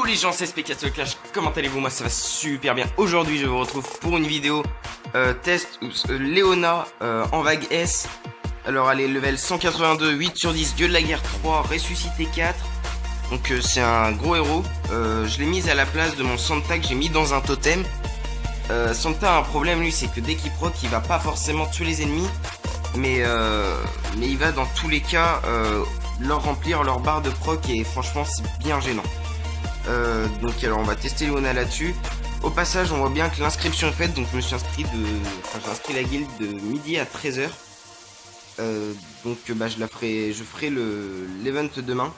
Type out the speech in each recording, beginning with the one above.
les gens, c'est SPK Clash, comment allez-vous? Moi ça va super bien. Aujourd'hui je vous retrouve pour une vidéo test Leona en vague S. Alors elle est level 182, 8 sur 10, dieu de la guerre 3, ressuscité 4. Donc c'est un gros héros. Je l'ai mise à la place de mon Santa que j'ai mis dans un totem. Santa a un problème lui, c'est que dès qu'il proc il va pas forcément tuer les ennemis. Mais il va dans tous les cas leur remplir leur barre de proc et franchement c'est bien gênant. Donc alors on va tester Leona là-dessus. Au passage on voit bien que l'inscription est faite, donc je me suis inscrit j'ai inscrit la guilde de midi à 13 h. Donc je ferai l'event demain.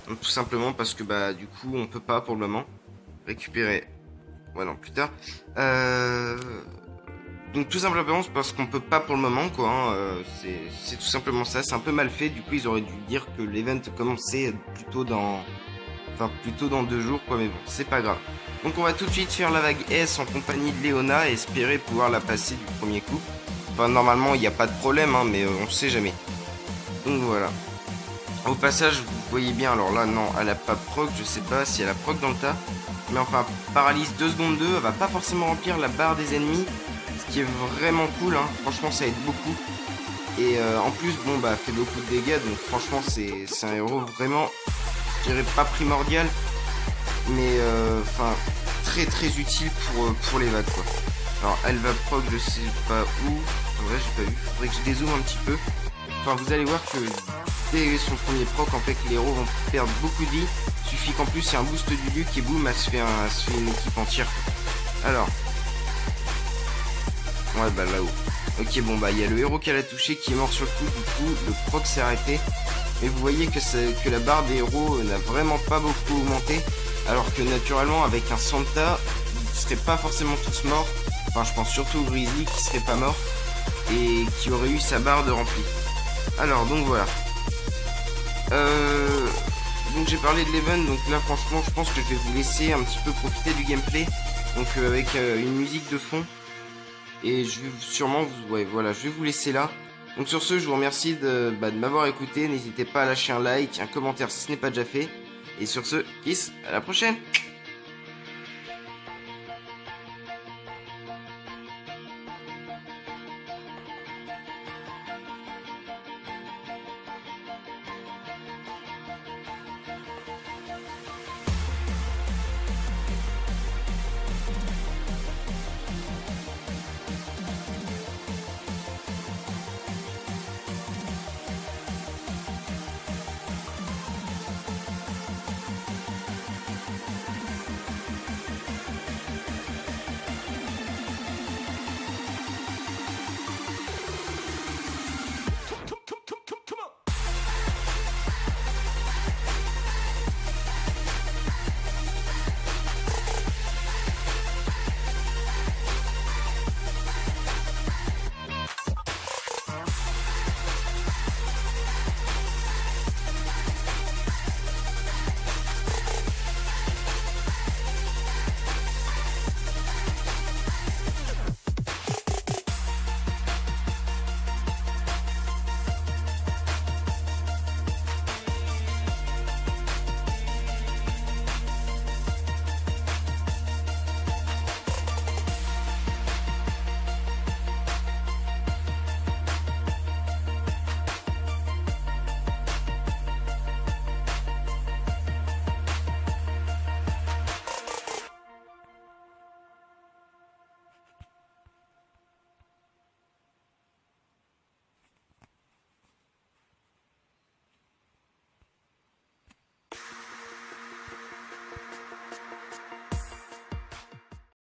Donc, tout simplement parce que du coup on peut pas pour le moment récupérer. Ouais non plus tard. Donc tout simplement parce qu'on peut pas pour le moment quoi. C'est tout simplement ça. C'est un peu mal fait. Du coup ils auraient dû dire que l'event commençait plutôt dans 2 jours quoi. Mais bon c'est pas grave. Donc on va tout de suite faire la vague S en compagnie de Leona et espérer pouvoir la passer du premier coup. Enfin normalement il n'y a pas de problème mais on sait jamais. Donc voilà. Au passage vous voyez bien, alors là non elle a pas proc, je sais pas si elle a proc dans le tas. Mais enfin paralyse 2 secondes 2, elle va pas forcément remplir la barre des ennemis. Ce qui est vraiment cool franchement ça aide beaucoup. Et en plus elle fait beaucoup de dégâts, donc franchement c'est un héros vraiment, je dirais pas primordial, mais très très utile pour les vagues quoi. Alors elle va proc je sais pas où, en vrai j'ai pas vu, faudrait que je dézoome un petit peu. Enfin vous allez voir que dès son premier proc en fait les héros vont perdre beaucoup de vie. Il suffit qu'en plus il y a un boost du Luc et boum elle se fait une équipe entière. Alors ouais là-haut. Ok il y a le héros qu'elle a touché qui est mort sur le coup, du coup le proc s'est arrêté. Mais vous voyez que la barre des héros n'a vraiment pas beaucoup augmenté. Alors que naturellement avec un Santa, ils ne seraient pas forcément tous morts. Enfin je pense surtout au Grizzly qui serait pas mort et qui aurait eu sa barre de rempli. Alors donc voilà. Donc j'ai parlé de l'event, donc là franchement je pense que je vais vous laisser un petit peu profiter du gameplay. Donc avec une musique de fond. Et je vais sûrement je vais vous laisser là. Donc sur ce je vous remercie de m'avoir écouté. N'hésitez pas à lâcher un like, un commentaire si ce n'est pas déjà fait. Et sur ce, kiss, à la prochaine.